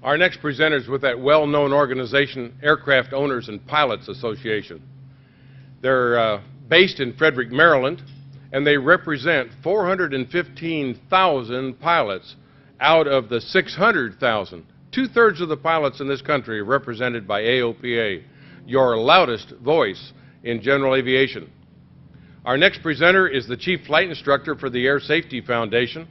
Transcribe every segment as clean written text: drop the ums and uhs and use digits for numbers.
Our next presenter is with that well-known organization, Aircraft Owners and Pilots Association. They're based in Frederick, Maryland, and they represent 415,000 pilots out of the 600,000. Two-thirds of the pilots in this country are represented by AOPA, your loudest voice in general aviation. Our next presenter is the Chief Flight Instructor for the Air Safety Foundation.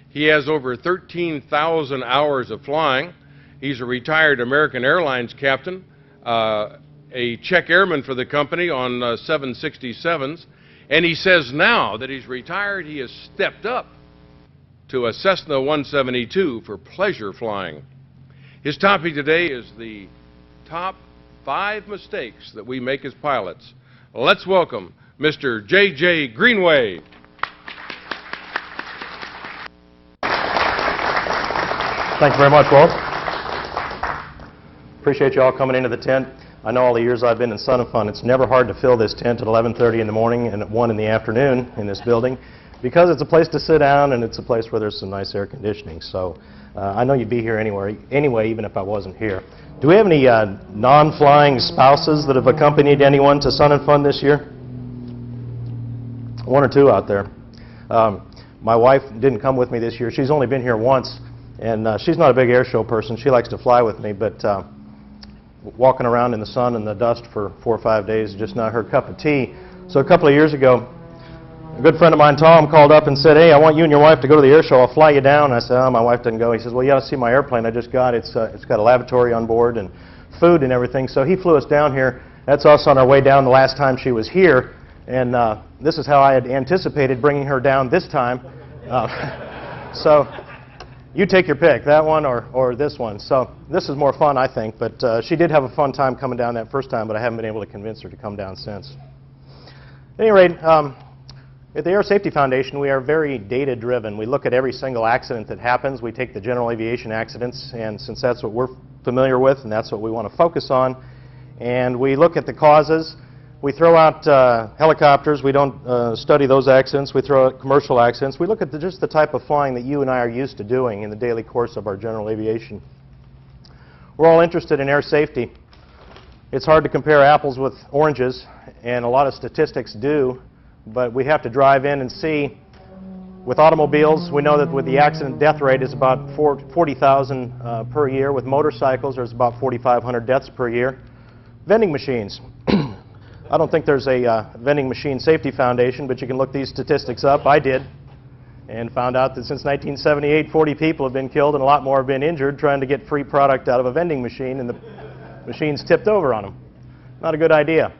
He has over 13,000 hours of flying. He's a retired American Airlines captain, a check airman for the company on 767s, and he says now that he's retired, he has stepped up to a Cessna 172 for pleasure flying. His topic today is the top 5 mistakes that we make as pilots. Let's welcome Mr. J.J. Greenway. Thank you very much, Walt. Appreciate you all coming into the tent. I know all the years I've been in Sun and Fun, it's never hard to fill this tent at 11:30 in the morning and at 1 in the afternoon in this building because it's a place to sit down and it's a place where there's some nice air conditioning. So I know you'd be here anyway, even if I wasn't here. Do we have any non-flying spouses that have accompanied anyone to Sun and Fun this year? 1 or 2 out there. My wife didn't come with me this year. She's only been here once, and she's not a big air show person. She likes to fly with me, but walking around in the sun and the dust for 4 or 5 days is just not her cup of tea. So a couple of years ago, a good friend of mine, Tom, called up and said, "Hey, I want you and your wife to go to the air show. I'll fly you down." And I said, "Oh, my wife doesn't go." He says, "Well, you ought to see my airplane I just got. It's got a lavatory on board and food and everything." So he flew us down here. That's us on our way down the last time she was here. And this is how I had anticipated bringing her down this time. So you take your pick, that one or this one. So this is more fun, I think. But she did have a fun time coming down that first time, but I haven't been able to convince her to come down since. At any rate, at the Air Safety Foundation, we are very data-driven. We look at every single accident that happens. We take the general aviation accidents, and since that's what we're familiar with and that's what we want to focus on, and we look at the causes. We throw out helicopters. We don't study those accidents. We throw out commercial accidents. We look at just the type of flying that you and I are used to doing in the daily course of our general aviation. We're all interested in air safety. It's hard to compare apples with oranges, and a lot of statistics do, but we have to drive in and see. With automobiles, we know that with the accident death rate is about 40,000 per year. With motorcycles, there's about 4,500 deaths per year. Vending machines. I don't think there's a vending machine safety foundation, but you can look these statistics up. I did, and found out that since 1978, 40 people have been killed and a lot more have been injured trying to get free product out of a vending machine, and the machine's tipped over on them. Not a good idea.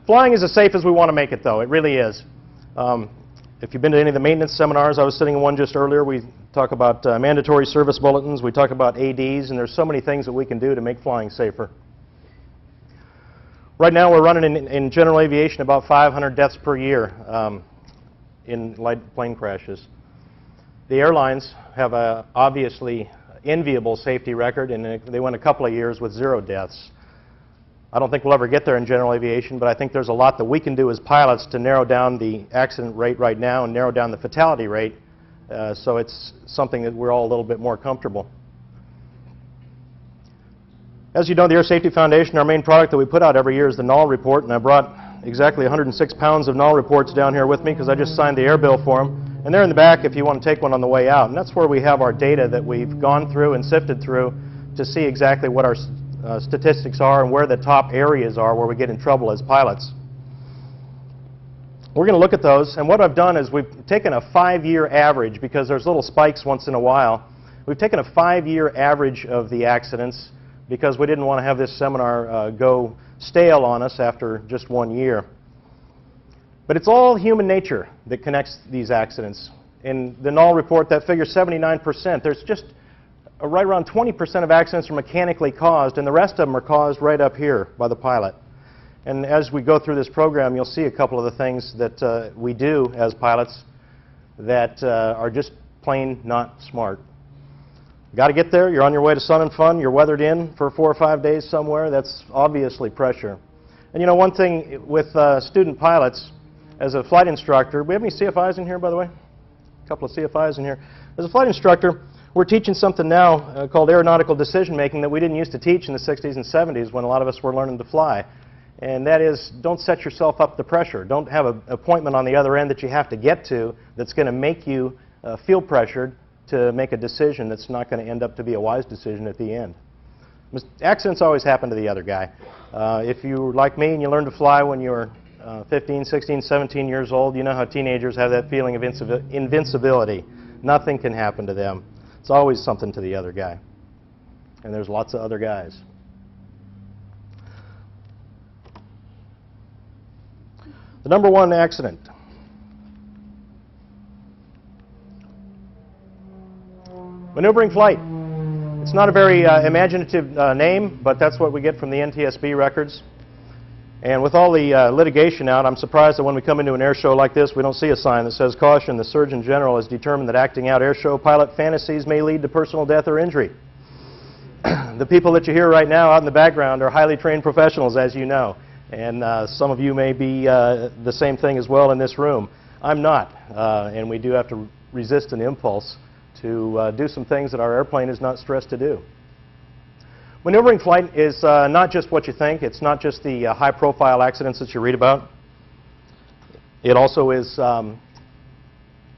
Flying is as safe as we want to make it, though. It really is. If you've been to any of the maintenance seminars, I was sitting in one just earlier. We talk about mandatory service bulletins. We talk about ADs, and there's so many things that we can do to make flying safer. Right now, we're running in general aviation about 500 deaths per year in light plane crashes. The airlines have a obviously enviable safety record, and they went a couple of years with 0 deaths. I don't think we'll ever get there in general aviation, but I think there's a lot that we can do as pilots to narrow down the accident rate right now and narrow down the fatality rate, so it's something that we're all a little bit more comfortable. As you know, the Air Safety Foundation, our main product that we put out every year is the null report, and I brought exactly 106 pounds of null reports down here with me because I just signed the air bill for them. And they're in the back if you want to take one on the way out. And that's where we have our data that we've gone through and sifted through to see exactly what our statistics are and where the top areas are where we get in trouble as pilots. We're going to look at those, and what I've done is we've taken a 5-year average because there's little spikes once in a while. We've taken a 5-year average of the accidents because we didn't want to have this seminar go stale on us after just 1 year. But it's all human nature that connects these accidents. In the null report, that figure 79%. There's just right around 20% of accidents are mechanically caused, and the rest of them are caused right up here by the pilot. And as we go through this program, you'll see a couple of the things that we do as pilots that are just plain not smart. Got to get there. You're on your way to Sun and Fun. You're weathered in for 4 or 5 days somewhere. That's obviously pressure. And you know, one thing with student pilots, as a flight instructor, we have any CFIs in here, by the way? A couple of CFIs in here. As a flight instructor, We're teaching something now called aeronautical decision making that we didn't used to teach in the 60s and 70s when a lot of us were learning to fly. And that is, don't set yourself up to pressure. Don't have an appointment on the other end that you have to get to that's going to make you feel pressured to make a decision that's not going to end up to be a wise decision at the end. Accidents always happen to the other guy. If you were like me and you learned to fly when you were 15, 16, 17 years old, you know how teenagers have that feeling of invincibility. Nothing can happen to them. It's always something to the other guy. And there's lots of other guys. The number one accident. Maneuvering flight. It's not a very imaginative name, but that's what we get from the NTSB records. And with all the litigation out, I'm surprised that when we come into an air show like this, we don't see a sign that says, "Caution, the Surgeon General has determined that acting out air show pilot fantasies may lead to personal death or injury." The people that you hear right now out in the background are highly trained professionals, as you know. And some of you may be the same thing as well in this room. I'm not, and we do have to resist an impulse to do some things that our airplane is not stressed to do. Maneuvering flight is not just what you think. It's not just the high-profile accidents that you read about. It also is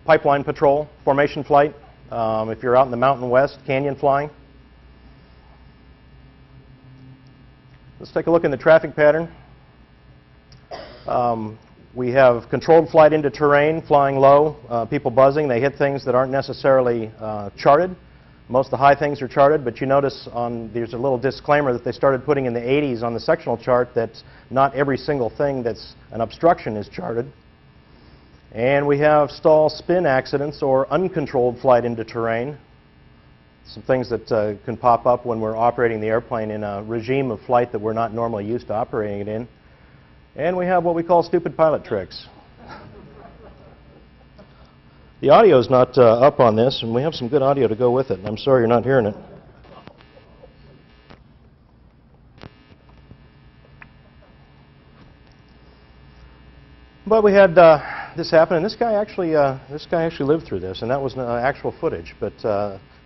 pipeline patrol, formation flight, if you're out in the Mountain West, canyon flying. Let's take a look in the traffic pattern. We have controlled flight into terrain, flying low, people buzzing. They hit things that aren't necessarily charted. Most of the high things are charted, but you notice there's a little disclaimer that they started putting in the 80s on the sectional chart that not every single thing that's an obstruction is charted. And we have stall spin accidents or uncontrolled flight into terrain. Some things that can pop up when we're operating the airplane in a regime of flight that we're not normally used to operating it in. And we have what we call stupid pilot tricks. The audio is not up on this, and we have some good audio to go with it. I'm sorry you're not hearing it. But we had this happen, and this guy actually lived through this, and that was actual footage. But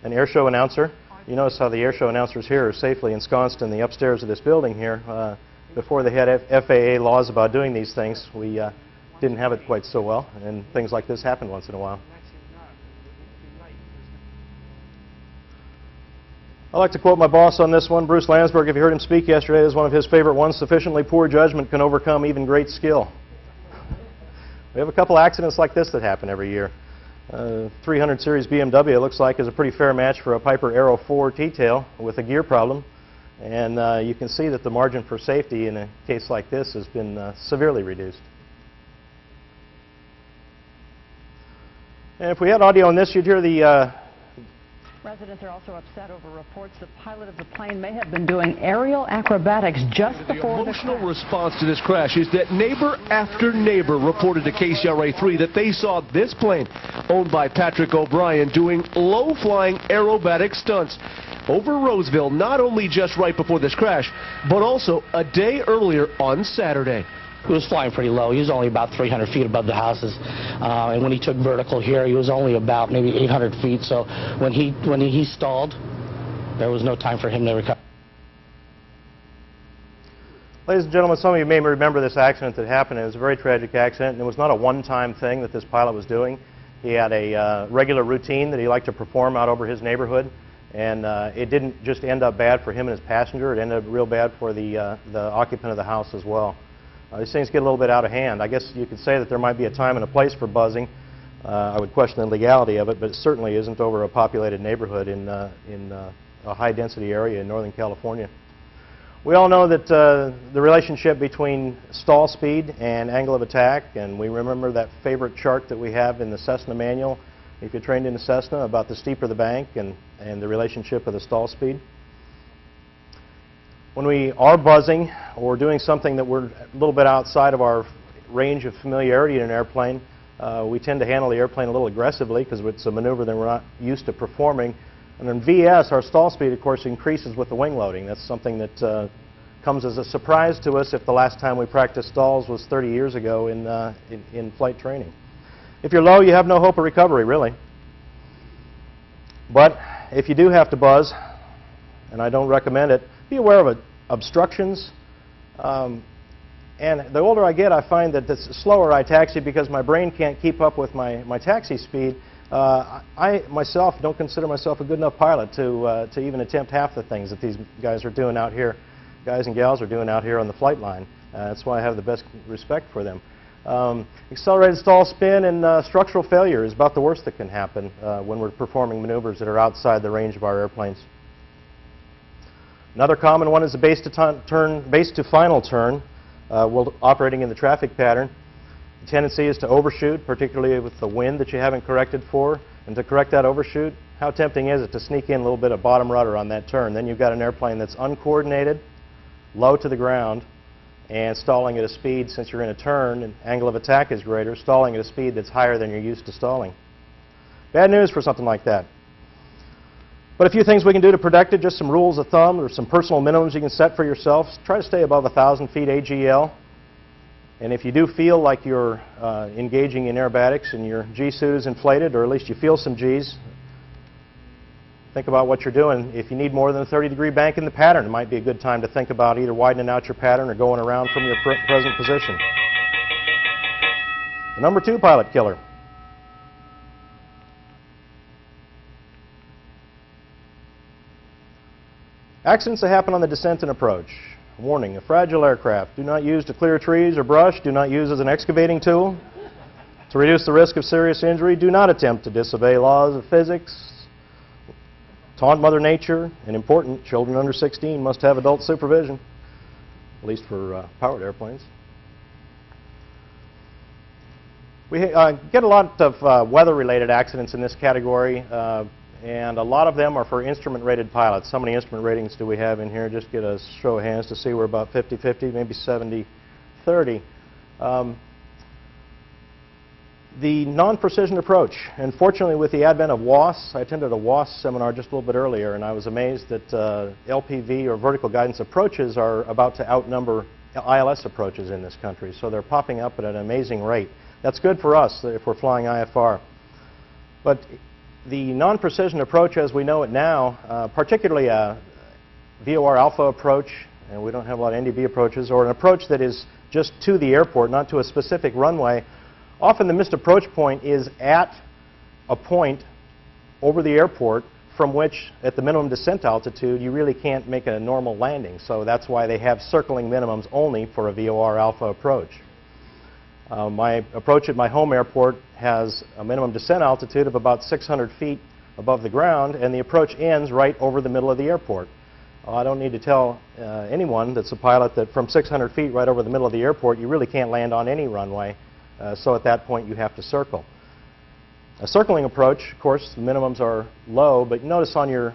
an air show announcer, you notice how the air show announcers here are safely ensconced in the upstairs of this building here. Before they had FAA laws about doing these things, we didn't have it quite so well, and things like this happen once in a while. I like to quote my boss on this one, Bruce Landsberg. If you heard him speak yesterday, is one of his favorite ones: "Sufficiently poor judgment can overcome even great skill." We have a couple accidents like this that happen every year. 300 series BMW, it looks like, is a pretty fair match for a Piper Aero 4 T-tail with a gear problem. And you can see that the margin for safety in a case like this has been severely reduced. And if we had audio on this, you'd hear the... Residents are also upset over reports the pilot of the plane may have been doing aerial acrobatics just before the emotional response to this crash is that neighbor after neighbor reported to KCRA 3 that they saw this plane, owned by Patrick O'Brien, doing low-flying aerobatic stunts over Roseville, not only just right before this crash, but also a day earlier on Saturday. He was flying pretty low. He was only about 300 feet above the houses. And when he took vertical here, he was only about maybe 800 feet. So when he stalled, there was no time for him to recover. Ladies and gentlemen, some of you may remember this accident that happened. It was a very tragic accident, and it was not a one-time thing that this pilot was doing. He had a regular routine that he liked to perform out over his neighborhood, and it didn't just end up bad for him and his passenger. It ended up real bad for the occupant of the house as well. These things get a little bit out of hand. I guess you could say that there might be a time and a place for buzzing. I would question the legality of it, but it certainly isn't over a populated neighborhood in a high-density area in Northern California. We all know that the relationship between stall speed and angle of attack, and we remember that favorite chart that we have in the Cessna manual, if you're trained in the Cessna, about the steeper the bank and the relationship of the stall speed. When we are buzzing or doing something that we're a little bit outside of our range of familiarity in an airplane, we tend to handle the airplane a little aggressively because it's a maneuver that we're not used to performing. And in VS, our stall speed, of course, increases with the wing loading. That's something that comes as a surprise to us if the last time we practiced stalls was 30 years ago in flight training. If you're low, you have no hope of recovery, really. But if you do have to buzz, and I don't recommend it, be aware of obstructions. And the older I get, I find that the slower I taxi because my brain can't keep up with my taxi speed. I myself don't consider myself a good enough pilot to even attempt half the things that these guys are doing out here, guys and gals are doing out here on the flight line. That's why I have the best respect for them. Accelerated stall spin and structural failure is about the worst that can happen when we're performing maneuvers that are outside the range of our airplanes. Another common one is the base to final turn while operating in the traffic pattern. The tendency is to overshoot, particularly with the wind that you haven't corrected for. And to correct that overshoot, how tempting is it to sneak in a little bit of bottom rudder on that turn? Then you've got an airplane that's uncoordinated, low to the ground, and stalling at a speed, since you're in a turn and angle of attack is greater, stalling at a speed that's higher than you're used to stalling. Bad news for something like that. But a few things we can do to protect it, just some rules of thumb or some personal minimums you can set for yourself. Try to stay above 1,000 feet AGL. And if you do feel like you're engaging in aerobatics and your G-suit is inflated, or at least you feel some Gs, think about what you're doing. If you need more than a 30-degree bank in the pattern, it might be a good time to think about either widening out your pattern or going around from your present position. The number 2 pilot killer. Accidents that happen on the descent and approach. Warning, a fragile aircraft. Do not use to clear trees or brush. Do not use as an excavating tool. To reduce the risk of serious injury, do not attempt to disobey laws of physics. Taunt Mother Nature, and important, children under 16 must have adult supervision, at least for powered airplanes. We get a lot of weather-related accidents in this category. And a lot of them are for instrument-rated pilots. How many instrument ratings do we have in here? Just get a show of hands to see we're about 50-50, maybe 70-30. The non-precision approach. And fortunately, with the advent of WAS, I attended a WAS seminar just a little bit earlier, and I was amazed that LPV, or vertical guidance approaches, are about to outnumber ILS approaches in this country. So they're popping up at an amazing rate. That's good for us if we're flying IFR. But the non-precision approach as we know it now, particularly a VOR alpha approach, and we don't have a lot of NDB approaches, or an approach that is just to the airport, not to a specific runway, often the missed approach point is at a point over the airport from which, at the minimum descent altitude, you really can't make a normal landing. So that's why they have circling minimums only for a VOR alpha approach. My approach at my home airport has a minimum descent altitude of about 600 feet above the ground, and the approach ends right over the middle of the airport. I don't need to tell anyone that's a pilot that from 600 feet right over the middle of the airport, you really can't land on any runway. So at that point, you have to circle. A circling approach, of course, the minimums are low, but notice on your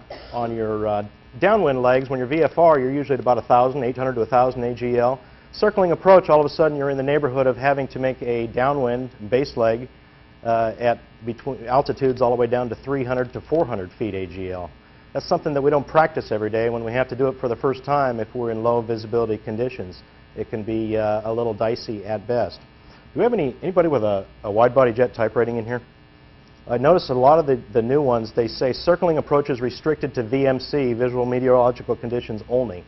downwind legs, when you're VFR, you're usually at about 1,000, 800 to 1,000 AGL. Circling approach, all of a sudden you're in the neighborhood of having to make a downwind base leg at between altitudes all the way down to 300 to 400 feet AGL. That's something that we don't practice every day. When we have to do it for the first time, if we're in low visibility conditions, it can be a little dicey at best. Do we have anybody with a wide-body jet type rating in here? I noticed a lot of the new ones, they say circling approach is restricted to VMC, visual meteorological conditions only.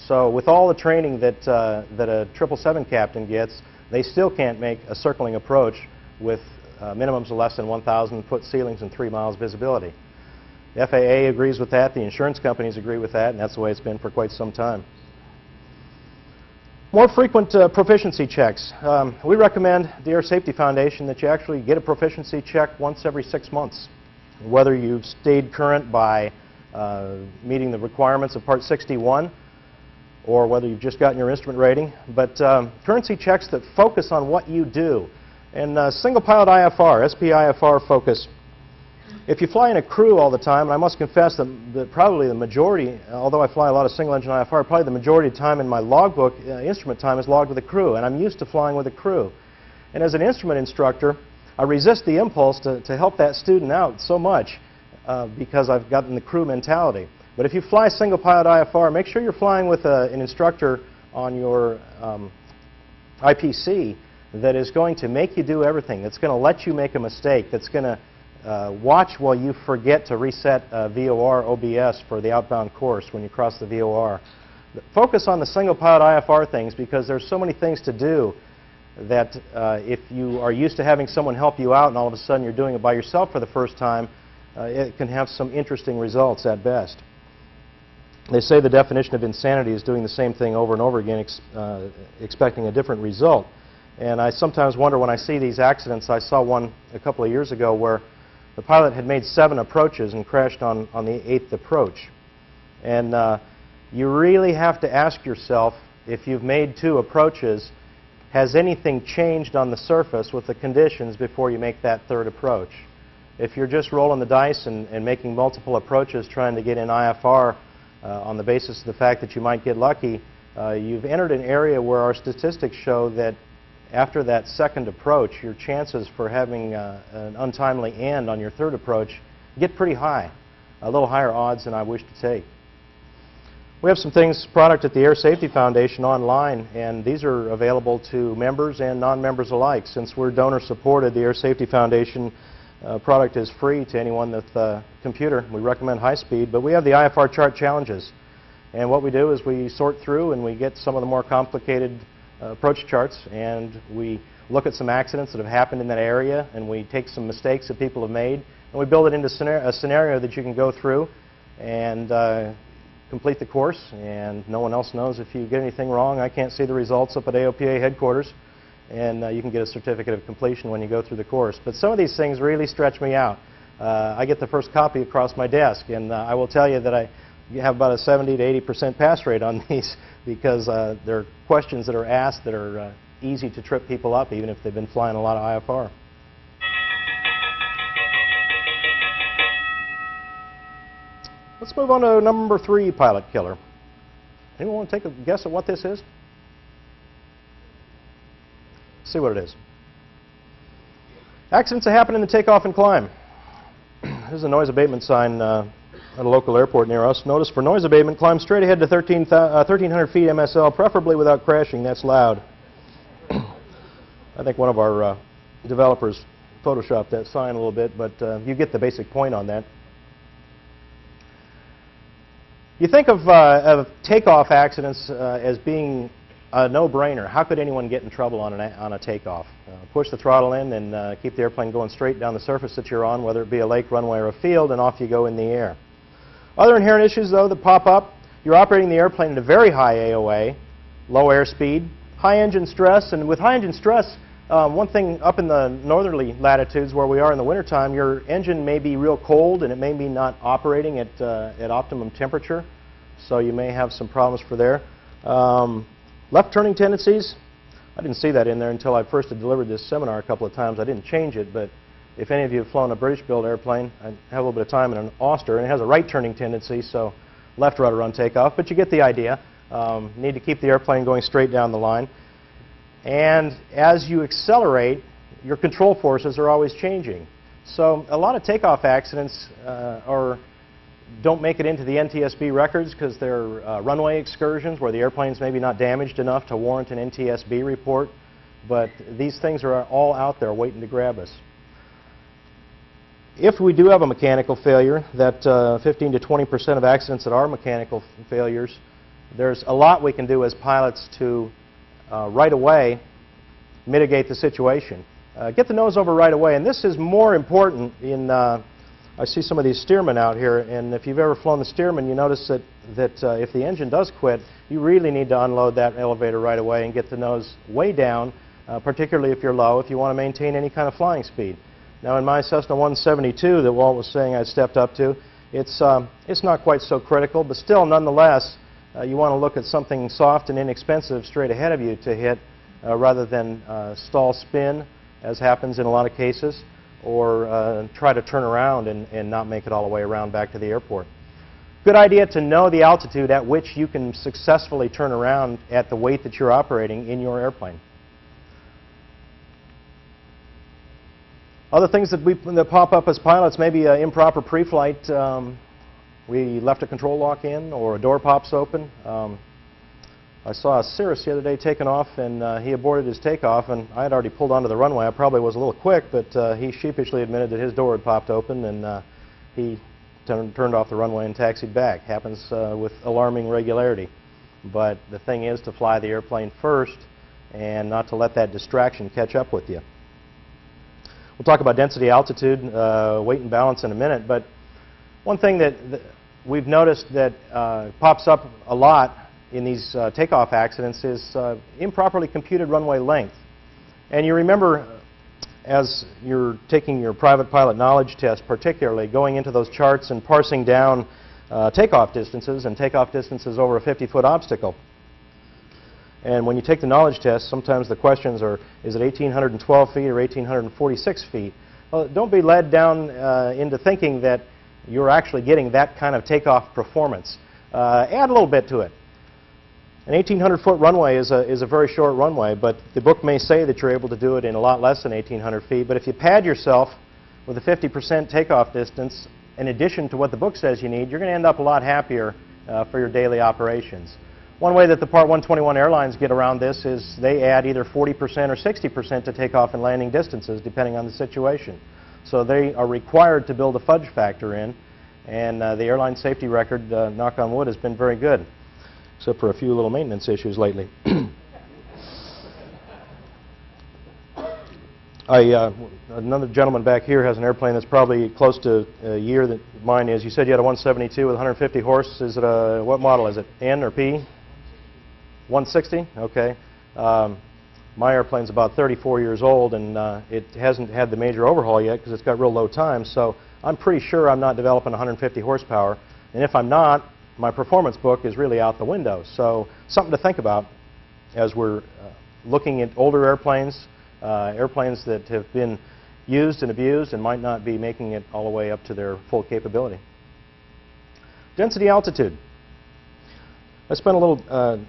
So with all the training that a 777 captain gets, they still can't make a circling approach with minimums of less than 1,000 foot ceilings and 3 miles visibility. The FAA agrees with that, the insurance companies agree with that, and that's the way it's been for quite some time. More frequent proficiency checks. We recommend the Air Safety Foundation that you actually get a proficiency check once every 6 months. Whether you've stayed current by meeting the requirements of Part 61, or whether you've just gotten your instrument rating, but currency checks that focus on what you do. And single pilot IFR, SPIFR focus. If you fly in a crew all the time, and I must confess that probably the majority, although I fly a lot of single engine IFR, probably the majority of the time in my logbook, instrument time is logged with a crew, and I'm used to flying with a crew. And as an instrument instructor, I resist the impulse to help that student out so much because I've gotten the crew mentality. But if you fly single pilot IFR, make sure you're flying with an instructor on your IPC that is going to make you do everything, that's going to let you make a mistake, that's going to watch while you forget to reset VOR OBS for the outbound course when you cross the VOR. Focus on the single pilot IFR things, because there's so many things to do that if you are used to having someone help you out and all of a sudden you're doing it by yourself for the first time, it can have some interesting results at best. They say the definition of insanity is doing the same thing over and over again, expecting a different result. And I sometimes wonder when I see these accidents. I saw one a couple of years ago where the pilot had made 7 approaches and crashed on the 8th approach. And you really have to ask yourself, if you've made 2 approaches, has anything changed on the surface with the conditions before you make that 3rd approach? If you're just rolling the dice and making multiple approaches trying to get in IFR on the basis of the fact that you might get lucky, you've entered an area where our statistics show that after that 2nd approach, your chances for having an untimely end on your 3rd approach get pretty high, a little higher odds than I wish to take. We have some product at the Air Safety Foundation online, and these are available to members and non-members alike. Since we're donor supported, the Air Safety Foundation product is free to anyone with a computer. We recommend high speed, but we have the IFR chart challenges. And what we do is we sort through and we get some of the more complicated approach charts, and we look at some accidents that have happened in that area, and we take some mistakes that people have made, and we build it into a scenario that you can go through and complete the course, and no one else knows if you get anything wrong. I can't see the results up at AOPA headquarters, and you can get a certificate of completion when you go through the course. But some of these things really stretch me out. I get the first copy across my desk, and I will tell you that I have about a 70 to 80% pass rate on these, because there are questions that are asked that are easy to trip people up, even if they've been flying a lot of IFR. Let's move on to number 3 pilot killer. Anyone want to take a guess at what this is? See what it is. Accidents that happen in the takeoff and climb. There's a noise abatement sign at a local airport near us. Notice: for noise abatement, climb straight ahead to 1,300 feet MSL, preferably without crashing. That's loud. I think one of our developers photoshopped that sign a little bit, but you get the basic point on that. You think of takeoff accidents as being a no-brainer. How could anyone get in trouble on a takeoff? Push the throttle in and keep the airplane going straight down the surface that you're on, whether it be a lake, runway, or a field, and off you go in the air. Other inherent issues, though, that pop up: you're operating the airplane at a very high AOA, low airspeed, high engine stress, and with high engine stress, one thing up in the northerly latitudes where we are in the wintertime, your engine may be real cold and it may be not operating at optimum temperature, so you may have some problems for there. Left turning tendencies, I didn't see that in there until I first had delivered this seminar a couple of times. I didn't change it, but if any of you have flown a British-built airplane, I have a little bit of time in an Auster, and it has a right turning tendency, so left rudder on takeoff, but you get the idea. Need to keep the airplane going straight down the line. And as you accelerate, your control forces are always changing. So a lot of takeoff accidents don't make it into the NTSB records because they're runway excursions where the airplane's maybe not damaged enough to warrant an NTSB report. But these things are all out there waiting to grab us. If we do have a mechanical failure, that 15 to 20% of accidents that are mechanical failures, there's a lot we can do as pilots to right away mitigate the situation. Get the nose over right away, and this is more important in, I see some of these steermen out here, and if you've ever flown the steerman, you notice that if the engine does quit, you really need to unload that elevator right away and get the nose way down, particularly if you're low, if you want to maintain any kind of flying speed. Now in my Cessna 172 that Walt was saying I stepped up to, it's not quite so critical, but still nonetheless, you want to look at something soft and inexpensive straight ahead of you to hit rather than stall spin, as happens in a lot of cases, or try to turn around and not make it all the way around back to the airport. Good idea to know the altitude at which you can successfully turn around at the weight that you're operating in your airplane. Other things that pop up as pilots, maybe improper pre-flight. We left a control lock in or a door pops open. I saw a Cirrus the other day taking off, and he aborted his takeoff, and I had already pulled onto the runway. I probably was a little quick, but he sheepishly admitted that his door had popped open, and he turned off the runway and taxied back. Happens with alarming regularity. But the thing is to fly the airplane first and not to let that distraction catch up with you. We'll talk about density, altitude, weight and balance in a minute, but one thing that we've noticed that pops up a lot in these takeoff accidents is improperly computed runway length. And you remember, as you're taking your private pilot knowledge test, particularly going into those charts and parsing down takeoff distances and takeoff distances over a 50-foot obstacle. And when you take the knowledge test, sometimes the questions are, is it 1,812 feet or 1,846 feet? Well, don't be led down into thinking that you're actually getting that kind of takeoff performance. Add a little bit to it. An 1,800-foot runway is a very short runway, but the book may say that you're able to do it in a lot less than 1,800 feet. But if you pad yourself with a 50% takeoff distance, in addition to what the book says you need, you're going to end up a lot happier for your daily operations. One way that the Part 121 airlines get around this is they add either 40% or 60% to takeoff and landing distances, depending on the situation. So they are required to build a fudge factor in, and the airline safety record, knock on wood, has been very good, except for a few little maintenance issues lately. Another gentleman back here has an airplane that's probably close to a year that mine is. You said you had a 172 with 150 horse. Is it a, what model is it, N or P? 160? Okay. My airplane's about 34 years old, and it hasn't had the major overhaul yet because it's got real low time, so I'm pretty sure I'm not developing 150 horsepower. And if I'm not, my performance book is really out the window. So something to think about as we're looking at older airplanes, airplanes that have been used and abused and might not be making it all the way up to their full capability. Density, altitude. I spent a little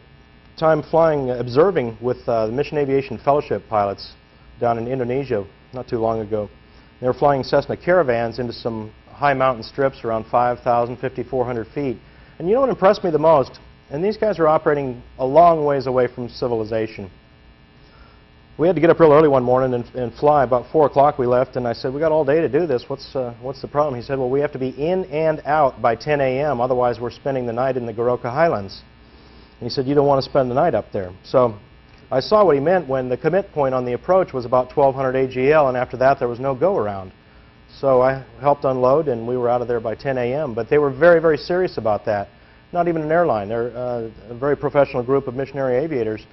time flying, observing with the Mission Aviation Fellowship pilots down in Indonesia not too long ago. They were flying Cessna Caravans into some high mountain strips around 5,000, 5,400 feet. And you know what impressed me the most? And these guys are operating a long ways away from civilization. We had to get up real early one morning and fly. About 4 o'clock we left, and I said, we got all day to do this. What's the problem? He said, well, we have to be in and out by 10 a.m., otherwise we're spending the night in the Goroka Highlands. And he said, you don't want to spend the night up there. So I saw what he meant when the commit point on the approach was about 1,200 AGL, and after that there was no go-around. So I helped unload, and we were out of there by 10 a.m. But they were very, very serious about that. Not even an airline. They're a very professional group of missionary aviators.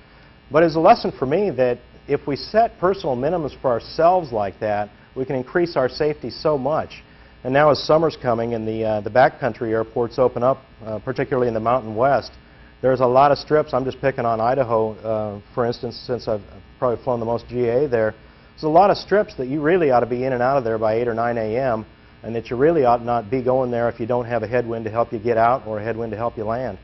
But it's a lesson for me that if we set personal minimums for ourselves like that, we can increase our safety so much. And now as summer's coming and the backcountry airports open up, particularly in the Mountain West, there's a lot of strips. I'm just picking on Idaho, for instance, since I've probably flown the most GA there. There's a lot of strips that you really ought to be in and out of there by 8 or 9 a.m., and that you really ought not be going there if you don't have a headwind to help you get out or a headwind to help you land.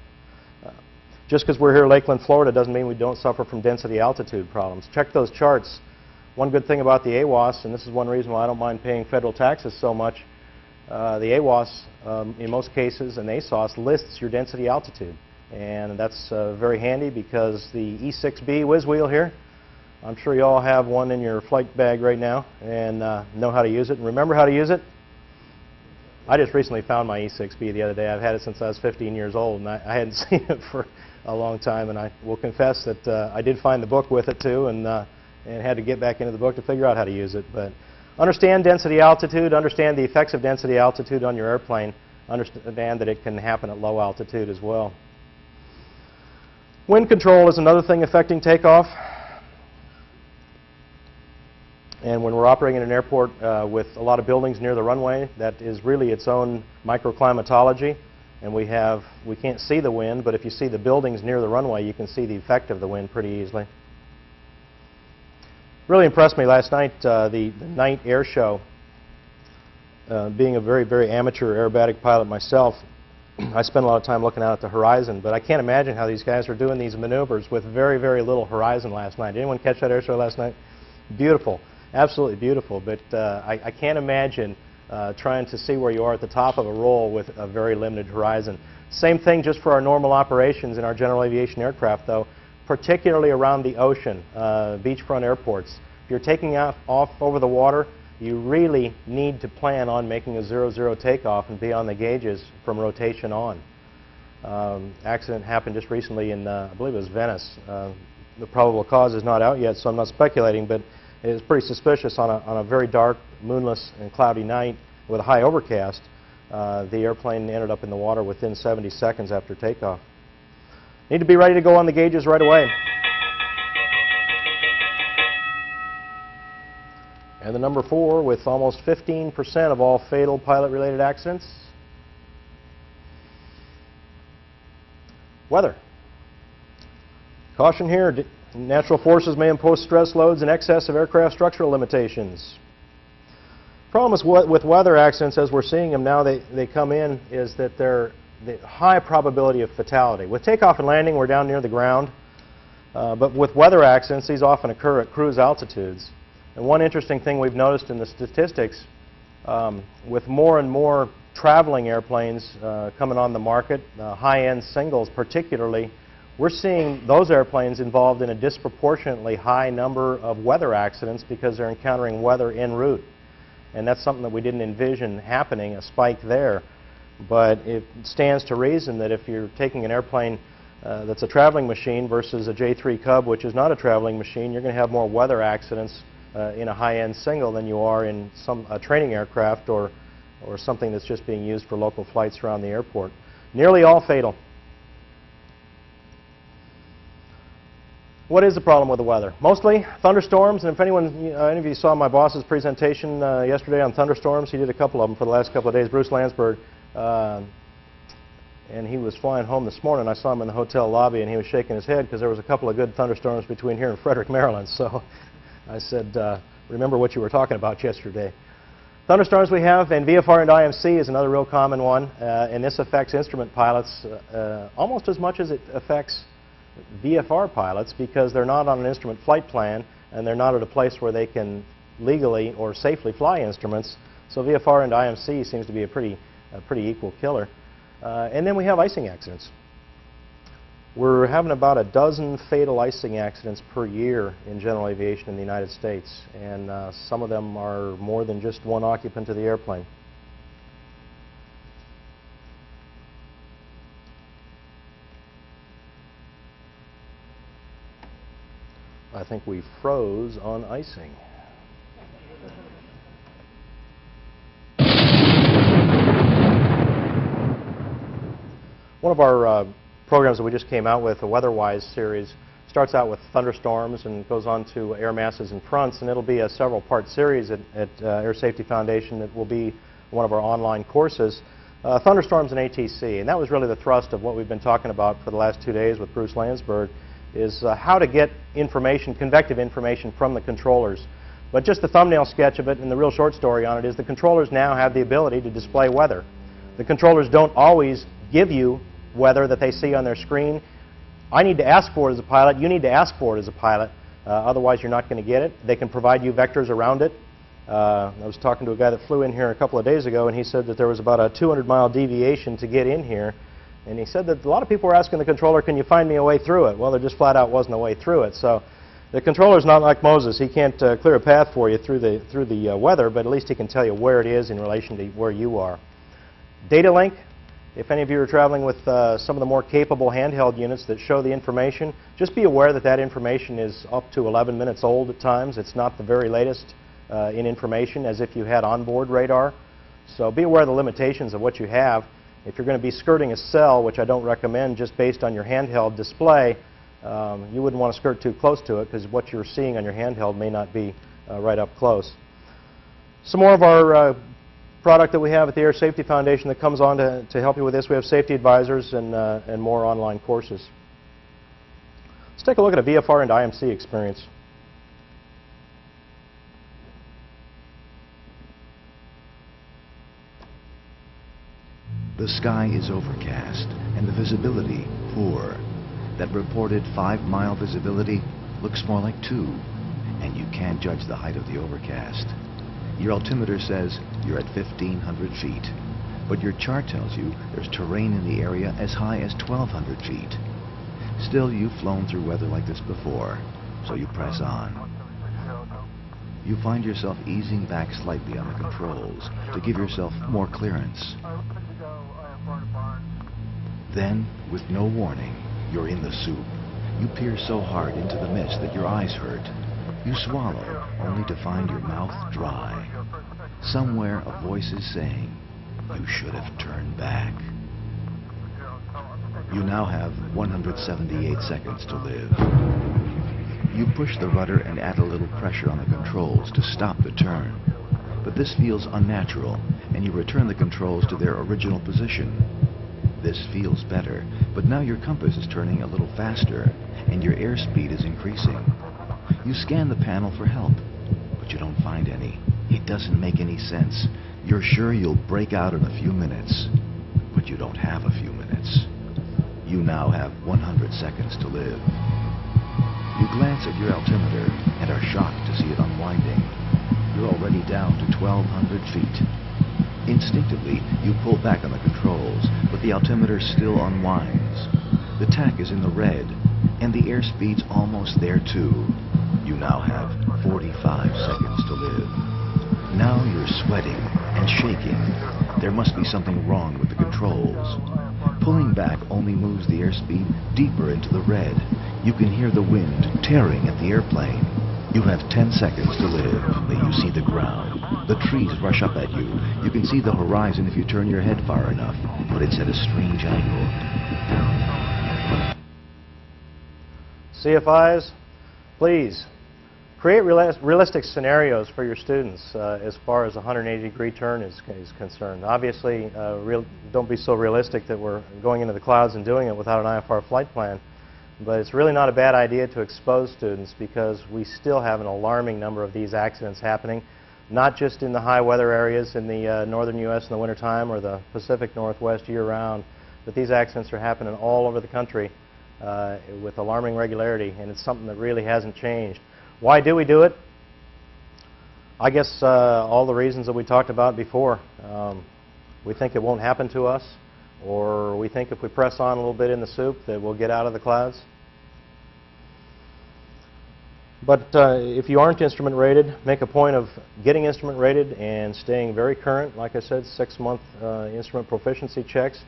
Just because we're here in Lakeland, Florida, doesn't mean we don't suffer from density altitude problems. Check those charts. One good thing about the AWOS, and this is one reason why I don't mind paying federal taxes so much, the AWOS, in most cases, and ASOS lists your density altitude. And that's very handy because the E6B whiz wheel here, I'm sure you all have one in your flight bag right now and know how to use it and remember how to use it. I just recently found my E6B the other day. I've had it since I was 15 years old, and I hadn't seen it for a long time. And I will confess that I did find the book with it too, and had to get back into the book to figure out how to use it. But understand density altitude, understand the effects of density altitude on your airplane, understand that it can happen at low altitude as well. Wind control is another thing affecting takeoff. And when we're operating in an airport with a lot of buildings near the runway, that is really its own microclimatology. And we can't see the wind, but if you see the buildings near the runway, you can see the effect of the wind pretty easily. Really impressed me last night, the night air show. Being a very, very amateur aerobatic pilot myself, I spent a lot of time looking out at the horizon, but I can't imagine how these guys were doing these maneuvers with very, very little horizon last night. Did anyone catch that air show last night? Beautiful. Absolutely beautiful, but I can't imagine trying to see where you are at the top of a roll with a very limited horizon. Same thing just for our normal operations in our general aviation aircraft, though, particularly around the ocean, beachfront airports. If you're taking off over the water, you really need to plan on making a 0-0 takeoff and be on the gauges from rotation on. Accident happened just recently in, I believe it was Venice. The probable cause is not out yet, so I'm not speculating, but it was pretty suspicious on a very dark, moonless and cloudy night with a high overcast. The airplane ended up in the water within 70 seconds after takeoff. Need to be ready to go on the gauges right away. And the number 4, with almost 15% of all fatal pilot-related accidents. Weather. Caution here, natural forces may impose stress loads in excess of aircraft structural limitations. Problem with weather accidents, as we're seeing them now, they come in, is that they're the high probability of fatality. With takeoff and landing, we're down near the ground, but with weather accidents, these often occur at cruise altitudes. And one interesting thing we've noticed in the statistics, with more and more traveling airplanes coming on the market, high-end singles particularly, we're seeing those airplanes involved in a disproportionately high number of weather accidents because they're encountering weather en route. And that's something that we didn't envision happening, a spike there. But it stands to reason that if you're taking an airplane that's a traveling machine versus a J3 Cub, which is not a traveling machine, you're going to have more weather accidents in a high-end single than you are in a training aircraft or something that's just being used for local flights around the airport. Nearly all fatal. What is the problem with the weather? Mostly thunderstorms, and if any of you saw my boss's presentation yesterday on thunderstorms, he did a couple of them for the last couple of days, Bruce Landsberg, and he was flying home this morning. I saw him in the hotel lobby, and he was shaking his head because there was a couple of good thunderstorms between here and Frederick, Maryland. So I said, remember what you were talking about yesterday. Thunderstorms we have, and VFR and IMC is another real common one, and this affects instrument pilots almost as much as it affects VFR pilots because they're not on an instrument flight plan and they're not at a place where they can legally or safely fly instruments. So VFR and IMC seems to be a pretty equal killer. And then we have icing accidents. We're having about a dozen fatal icing accidents per year in general aviation in the United States, and some of them are more than just one occupant of the airplane. I think we froze on icing. One of our programs that we just came out with, the WeatherWise series, starts out with thunderstorms and goes on to air masses and fronts, and it'll be a several-part series at Air Safety Foundation that will be one of our online courses. Thunderstorms and ATC, and that was really the thrust of what we've been talking about for the last 2 days with Bruce Landsberg, is how to get information, convective information from the controllers. But just the thumbnail sketch of it and the real short story on it is the controllers now have the ability to display weather. The controllers don't always give you weather that they see on their screen. I need to ask for it as a pilot. You need to ask for it as a pilot. Otherwise, you're not going to get it. They can provide you vectors around it. I was talking to a guy that flew in here a couple of days ago, and he said that there was about a 200-mile deviation to get in here. And he said that a lot of people were asking the controller, can you find me a way through it? Well, there just flat out wasn't a way through it. So the controller's not like Moses. He can't clear a path for you through the weather, but at least he can tell you where it is in relation to where you are. Data link. If any of you are traveling with some of the more capable handheld units that show the information, just be aware that that information is up to 11 minutes old at times. It's not the very latest in information as if you had onboard radar. So be aware of the limitations of what you have. If you're going to be skirting a cell, which I don't recommend just based on your handheld display, you wouldn't want to skirt too close to it because what you're seeing on your handheld may not be right up close. Some more of our product that we have at the Air Safety Foundation that comes on to help you with this. We have safety advisors and more online courses. Let's take a look at a VFR and IMC experience. The sky is overcast and the visibility poor. That reported 5-mile visibility looks more like 2, and you can't judge the height of the overcast. Your altimeter says you're at 1,500 feet, but your chart tells you there's terrain in the area as high as 1,200 feet. Still, you've flown through weather like this before, so you press on. You find yourself easing back slightly on the controls to give yourself more clearance. Then, with no warning, you're in the soup. You peer so hard into the mist that your eyes hurt. You swallow, only to find your mouth dry. Somewhere a voice is saying, you should have turned back. You now have 178 seconds to live. You push the rudder and add a little pressure on the controls to stop the turn. But this feels unnatural, and you return the controls to their original position. This feels better, but now your compass is turning a little faster, and your airspeed is increasing. You scan the panel for help, but you don't find any. It doesn't make any sense. You're sure you'll break out in a few minutes, but you don't have a few minutes. You now have 100 seconds to live. You glance at your altimeter and are shocked to see it unwinding. You're already down to 1,200 feet. Instinctively, you pull back on the controls, but the altimeter still unwinds. The tack is in the red, and the airspeed's almost there too. You now have 45 seconds to live. Now you're sweating and shaking. There must be something wrong with the controls. Pulling back only moves the airspeed deeper into the red. You can hear the wind tearing at the airplane. You have 10 seconds to live. Then you see the ground. The trees rush up at you. You can see the horizon if you turn your head far enough, but it's at a strange angle. CFIs, please create realistic scenarios for your students as far as a 180-degree turn is concerned. Obviously, don't be so realistic that we're going into the clouds and doing it without an IFR flight plan. But it's really not a bad idea to expose students because we still have an alarming number of these accidents happening, not just in the high weather areas in the northern U.S. in the wintertime or the Pacific Northwest year-round, but these accidents are happening all over the country with alarming regularity, and it's something that really hasn't changed. Why do we do it? I guess all the reasons that we talked about before. We think it won't happen to us, or we think if we press on a little bit in the soup that we'll get out of the clouds. But if you aren't instrument rated, make a point of getting instrument rated and staying very current. Like I said, 6-month instrument proficiency checks.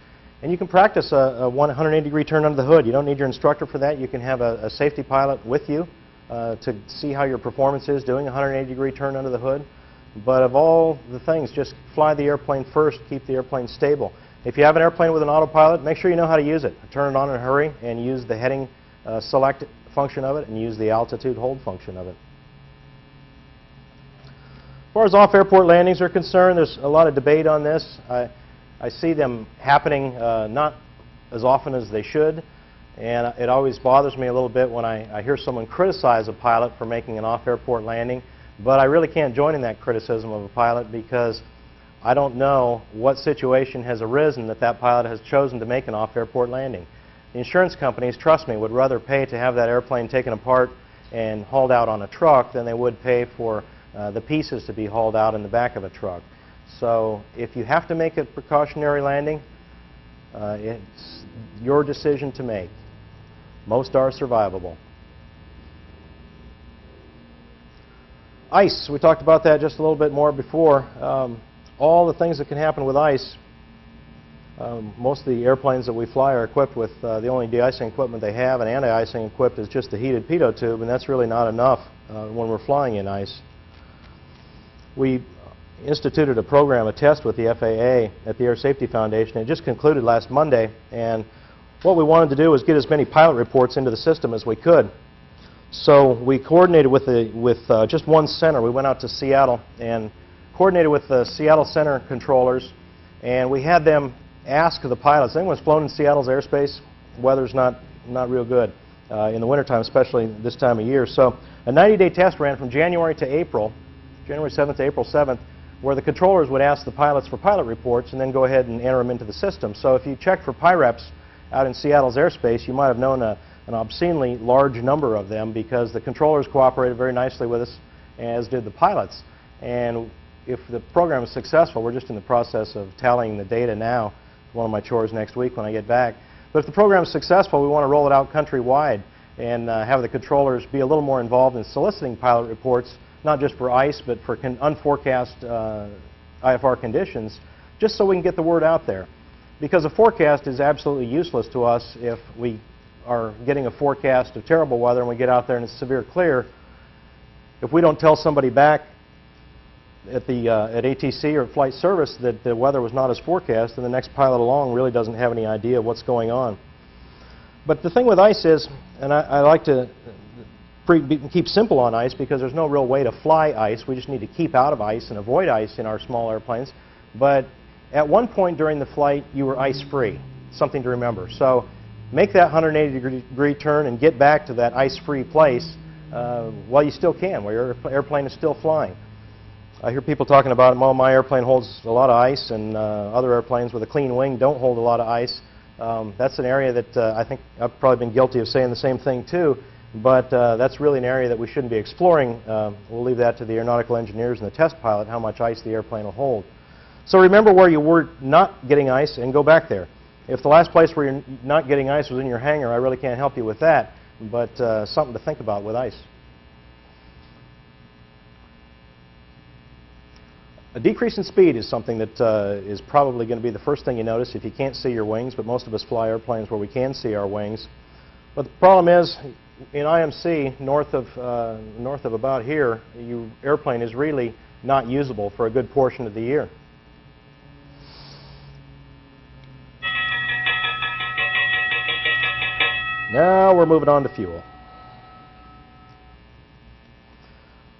And you can practice a 180-degree turn under the hood. You don't need your instructor for that. You can have a safety pilot with you to see how your performance is doing a 180-degree turn under the hood. But of all the things, just fly the airplane first, keep the airplane stable. If you have an airplane with an autopilot, make sure you know how to use it. Turn it on in a hurry and use the heading select function of it and use the altitude hold function of it. As far as off-airport landings are concerned, there's a lot of debate on this. I see them happening not as often as they should, and it always bothers me a little bit when I hear someone criticize a pilot for making an off-airport landing, but I really can't join in that criticism of a pilot because I don't know what situation has arisen that pilot has chosen to make an off-airport landing. The insurance companies, trust me, would rather pay to have that airplane taken apart and hauled out on a truck than they would pay for the pieces to be hauled out in the back of a truck. So if you have to make a precautionary landing, it's your decision to make. Most are survivable. Ice, we talked about that just a little bit more before. All the things that can happen with ice, most of the airplanes that we fly are equipped with the only de-icing equipment they have, and anti-icing equipped is just a heated pitot tube, and that's really not enough when we're flying in ice. We instituted a program, a test with the FAA at the Air Safety Foundation. It just concluded last Monday, and what we wanted to do was get as many pilot reports into the system as we could. So we coordinated with just one center. We went out to Seattle and coordinated with the Seattle Center controllers, and we had them ask the pilots. Anyone's flown in Seattle's airspace? Weather's not real good in the wintertime, especially this time of year. So a 90-day test ran from January to April, January 7th to April 7th, where the controllers would ask the pilots for pilot reports and then go ahead and enter them into the system. So if you checked for PIREPs out in Seattle's airspace, you might have known an obscenely large number of them because the controllers cooperated very nicely with us, as did the pilots. And if the program is successful, we're just in the process of tallying the data now. It's one of my chores next week when I get back. But if the program is successful, we want to roll it out countrywide and have the controllers be a little more involved in soliciting pilot reports, not just for ice, but for unforecast IFR conditions, just so we can get the word out there. Because a forecast is absolutely useless to us if we are getting a forecast of terrible weather and we get out there and it's severe clear. If we don't tell somebody back at ATC or Flight Service that the weather was not as forecast, then the next pilot along really doesn't have any idea of what's going on. But the thing with ice is, and I like to keep simple on ice because there's no real way to fly ice. We just need to keep out of ice and avoid ice in our small airplanes. But at one point during the flight, you were ice-free. Something to remember. So make that 180-degree turn and get back to that ice-free place while you still can, while your airplane is still flying. I hear people talking about, well, my airplane holds a lot of ice, and other airplanes with a clean wing don't hold a lot of ice. That's an area that I think I've probably been guilty of saying the same thing too, but that's really an area that we shouldn't be exploring. We'll leave that to the aeronautical engineers and the test pilot, how much ice the airplane will hold. So remember where you were not getting ice and go back there. If the last place where you're not getting ice was in your hangar, I really can't help you with that, but something to think about with ice. A decrease in speed is something that is probably going to be the first thing you notice if you can't see your wings, but most of us fly airplanes where we can see our wings. But the problem is, in IMC, north of about here, your airplane is really not usable for a good portion of the year. Now we're moving on to fuel.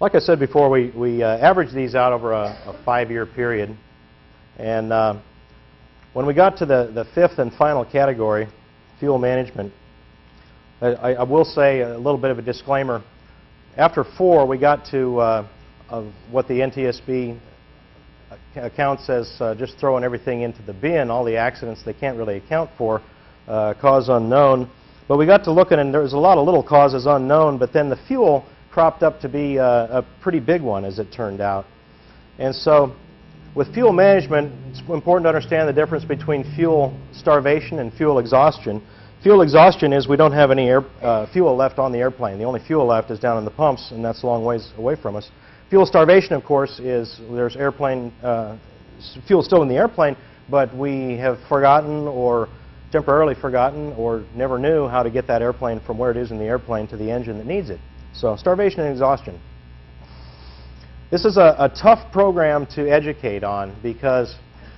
Like I said before, we averaged these out over a 5-year period. And when we got to the fifth and final category, fuel management, I will say a little bit of a disclaimer. After 4, we got to what the NTSB accounts as just throwing everything into the bin, all the accidents they can't really account for, cause unknown. But we got to looking, and there was a lot of little causes unknown, but then the fuel cropped up to be a pretty big one, as it turned out. And so with fuel management, it's important to understand the difference between fuel starvation and fuel exhaustion. Fuel exhaustion is we don't have any fuel left on the airplane. The only fuel left is down in the pumps, and that's a long ways away from us. Fuel starvation, of course, is there's fuel still in the airplane, but we have forgotten or temporarily forgotten or never knew how to get that airplane from where it is in the airplane to the engine that needs it. So starvation and exhaustion. This is a tough program to educate on because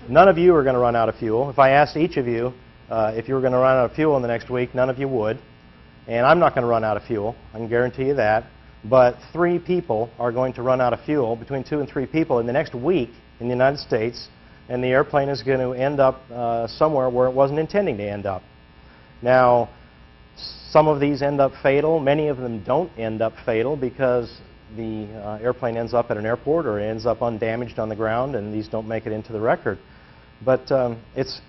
none of you are going to run out of fuel. If I asked each of you if you were going to run out of fuel in the next week, none of you would. And I'm not going to run out of fuel. I can guarantee you that. But 3 people are going to run out of fuel, between 2 and 3 people in the next week in the United States, and the airplane is going to end up somewhere where it wasn't intending to end up. Now, some of these end up fatal. Many of them don't end up fatal because the airplane ends up at an airport or ends up undamaged on the ground, and these don't make it into the record. But it's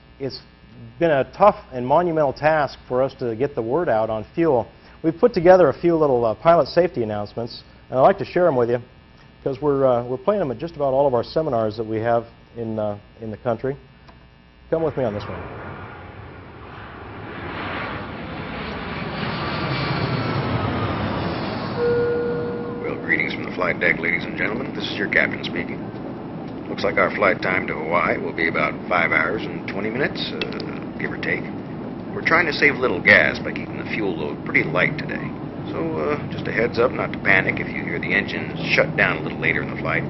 been a tough and monumental task for us to get the word out on fuel. We've put together a few little pilot safety announcements, and I'd like to share them with you because we're playing them at just about all of our seminars that we have in the country. Come with me on this one. Well, greetings from the flight deck, ladies and gentlemen. This is your captain speaking. Looks like our flight time to Hawaii will be about 5 hours and 20 minutes, give or take. We're trying to save a little gas by keeping the fuel load pretty light today. So just a heads up not to panic if you hear the engine shut down a little later in the flight,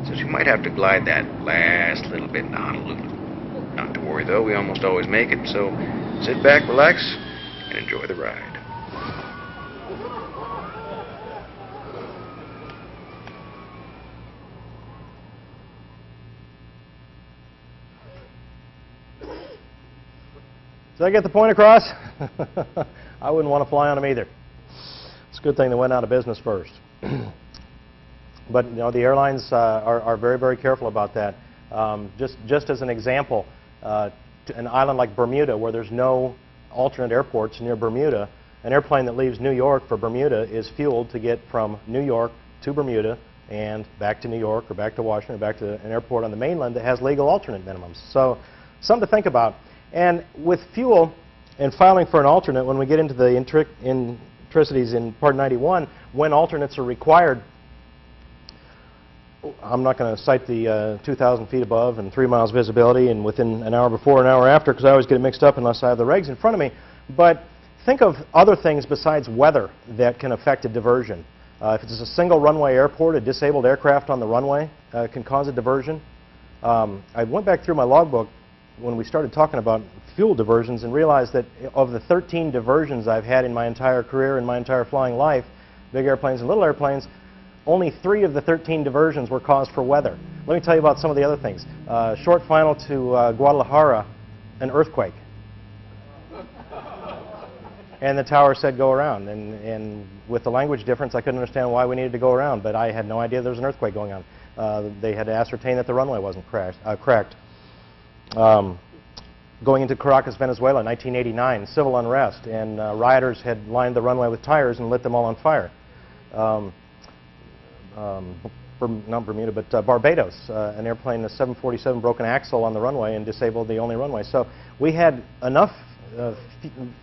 since we might have to glide that last little bit into Honolulu. Not to worry though, we almost always make it, so sit back, relax, and enjoy the ride. Did I get the point across? I wouldn't want to fly on them either. It's a good thing they went out of business first. But you know, the airlines are very, very careful about that. Just as an example, an island like Bermuda, where there's no alternate airports near Bermuda, an airplane that leaves New York for Bermuda is fueled to get from New York to Bermuda and back to New York or back to Washington or back to an airport on the mainland that has legal alternate minimums. So something to think about. And with fuel and filing for an alternate, when we get into the intricacies in Part 91, when alternates are required, I'm not going to cite the 2,000 feet above and 3 miles visibility and within an hour before, an hour after, because I always get it mixed up unless I have the regs in front of me. But think of other things besides weather that can affect a diversion. If it's a single runway airport, a disabled aircraft on the runway can cause a diversion. I went back through my logbook when we started talking about fuel diversions and realized that of the 13 diversions I've had in my entire career, in my entire flying life, big airplanes and little airplanes, only 3 of the 13 diversions were caused for weather. Let me tell you about some of the other things. Short final to Guadalajara, an earthquake. And the tower said go around. And with the language difference, I couldn't understand why we needed to go around, but I had no idea there was an earthquake going on. They had to ascertain that the runway wasn't cracked. Going into Caracas, Venezuela, 1989, civil unrest, and rioters had lined the runway with tires and lit them all on fire. Not Bermuda, but Barbados, an airplane, a 747, broke an axle on the runway and disabled the only runway. So we had enough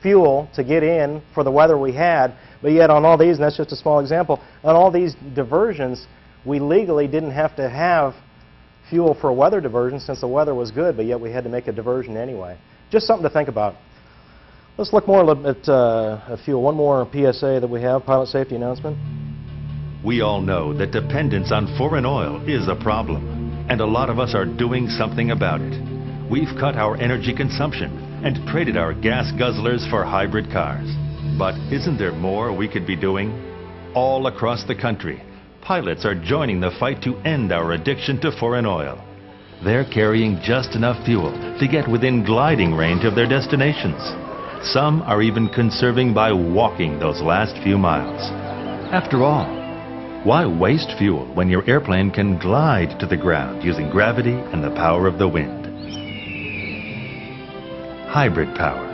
fuel to get in for the weather we had, but yet on all these, and that's just a small example, on all these diversions, we legally didn't have to have fuel for a weather diversion since the weather was good, but yet we had to make a diversion anyway. Just something to think about. Let's look more at fuel. One more PSA that we have, pilot safety announcement. We all know that dependence on foreign oil is a problem, and a lot of us are doing something about it. We've cut our energy consumption and traded our gas guzzlers for hybrid cars. But isn't there more we could be doing? All across the country, pilots are joining the fight to end our addiction to foreign oil. They're carrying just enough fuel to get within gliding range of their destinations. Some are even conserving by walking those last few miles. After all, why waste fuel when your airplane can glide to the ground using gravity and the power of the wind? Hybrid power.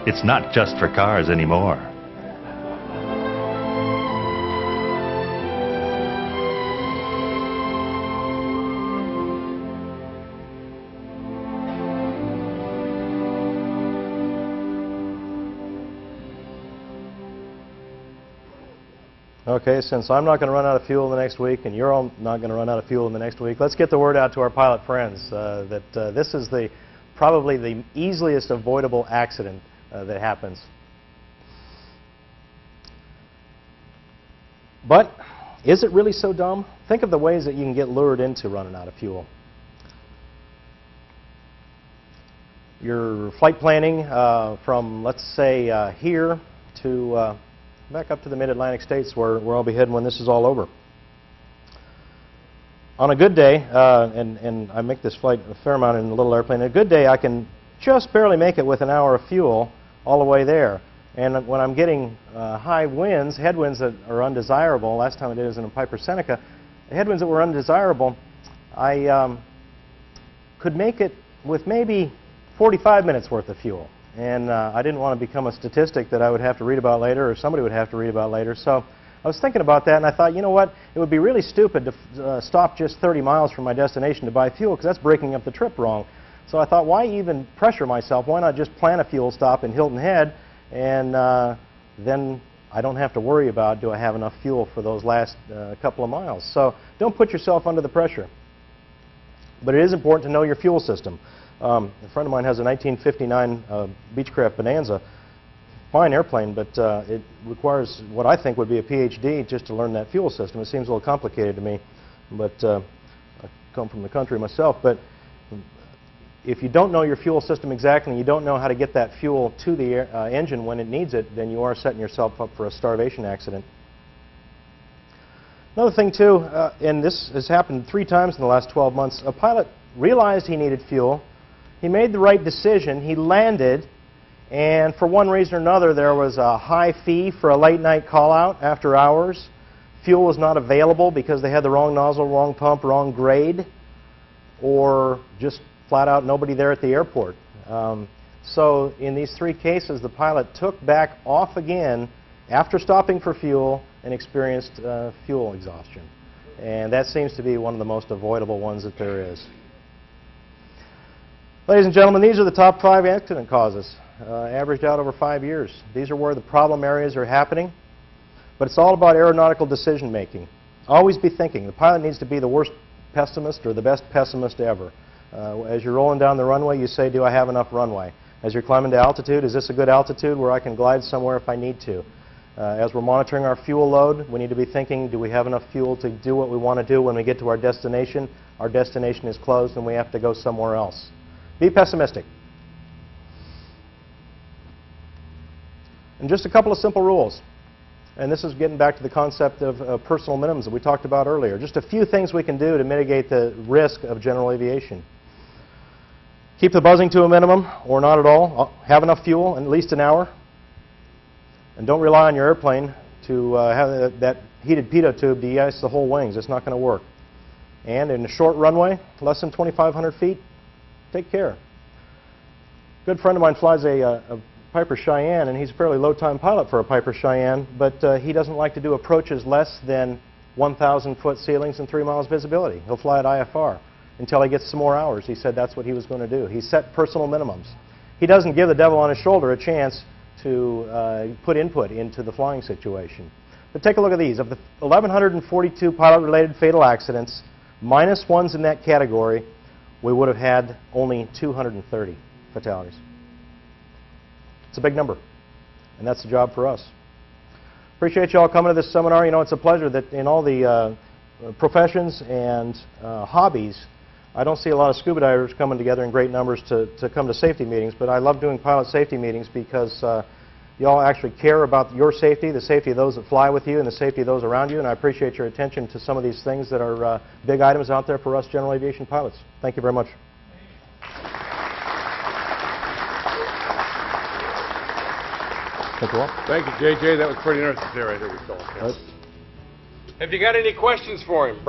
It's not just for cars anymore. Okay, since I'm not going to run out of fuel the next week and you're all not going to run out of fuel in the next week, let's get the word out to our pilot friends that this is probably the easiest avoidable accident that happens. But is it really so dumb? Think of the ways that you can get lured into running out of fuel. Your flight planning from, let's say, here to back up to the mid-Atlantic states where I'll be heading when this is all over. On a good day, and I make this flight a fair amount in a little airplane, on a good day I can just barely make it with an hour of fuel all the way there. And when I'm getting high winds, headwinds that are undesirable, last time I did it was in a Piper Seneca, the headwinds that were undesirable, I could make it with maybe 45 minutes worth of fuel. And I didn't want to become a statistic that I would have to read about later or somebody would have to read about later. So I was thinking about that and I thought, you know what, it would be really stupid to stop just 30 miles from my destination to buy fuel because that's breaking up the trip wrong. So I thought, why even pressure myself? Why not just plan a fuel stop in Hilton Head and then I don't have to worry about do I have enough fuel for those last couple of miles. So don't put yourself under the pressure. But it is important to know your fuel system. A friend of mine has a 1959 Beechcraft Bonanza. Fine airplane, but it requires what I think would be a PhD just to learn that fuel system. It seems a little complicated to me, but I come from the country myself. But if you don't know your fuel system exactly and you don't know how to get that fuel to the engine when it needs it, then you are setting yourself up for a starvation accident. Another thing, too, and this has happened 3 times in the last 12 months, a pilot realized he needed fuel. He made the right decision. He landed, and for one reason or another, there was a high fee for a late-night call-out after hours. Fuel was not available because they had the wrong nozzle, wrong pump, wrong grade, or just flat-out nobody there at the airport. So in these 3 cases, the pilot took back off again after stopping for fuel and experienced fuel exhaustion. And that seems to be one of the most avoidable ones that there is. Ladies and gentlemen, these are the top 5 accident causes, averaged out over 5 years. These are where the problem areas are happening, but it's all about aeronautical decision making. Always be thinking. The pilot needs to be the worst pessimist or the best pessimist ever. As you're rolling down the runway, you say, do I have enough runway? As you're climbing to altitude, is this a good altitude where I can glide somewhere if I need to? As we're monitoring our fuel load, we need to be thinking, do we have enough fuel to do what we want to do when we get to our destination? Our destination is closed and we have to go somewhere else. Be pessimistic. And just a couple of simple rules. And this is getting back to the concept of personal minimums that we talked about earlier. Just a few things we can do to mitigate the risk of general aviation. Keep the buzzing to a minimum or not at all. Have enough fuel in at least an hour. And don't rely on your airplane to have that heated pitot tube to de-ice the whole wings. It's not going to work. And in a short runway, less than 2,500 feet, take care. A good friend of mine flies a Piper Cheyenne, and he's a fairly low-time pilot for a Piper Cheyenne, but he doesn't like to do approaches less than 1,000-foot ceilings and 3 miles visibility. He'll fly at IFR until he gets some more hours. He said that's what he was going to do. He set personal minimums. He doesn't give the devil on his shoulder a chance to put input into the flying situation. But take a look at these. Of the 1,142 pilot-related fatal accidents, minus ones in that category, we would have had only 230 fatalities. It's a big number, and that's the job for us. Appreciate you all coming to this seminar. You know, it's a pleasure that in all the professions and hobbies, I don't see a lot of scuba divers coming together in great numbers to come to safety meetings, but I love doing pilot safety meetings because you all actually care about your safety, the safety of those that fly with you, and the safety of those around you, and I appreciate your attention to some of these things that are big items out there for us general aviation pilots. Thank you very much. Thank you, JJ. That was pretty interesting right there. We saw it. Right. Have you got any questions for him?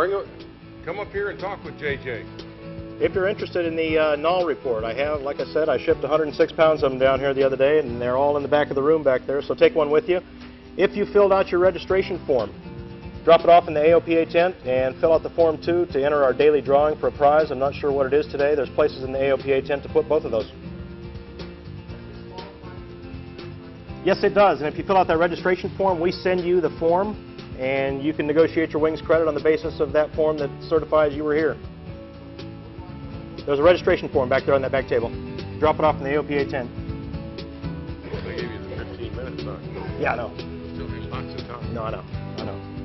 Come up here and talk with JJ. If you're interested in the null report, I have, like I said, I shipped 106 pounds of them down here the other day, and they're all in the back of the room back there, so take one with you. If you filled out your registration form, drop it off in the AOPA tent and fill out the form 2 to enter our daily drawing for a prize. I'm not sure what it is today. There's places in the AOPA tent to put both of those. Yes, it does. And if you fill out that registration form, we send you the form, and you can negotiate your wings credit on the basis of that form that certifies you were here. There's a registration form back there on that back table. Drop it off in the AOPA tent. Well, they gave you the 15 minutes, huh? Yeah, I know. Still, there's lots of time. No, I know.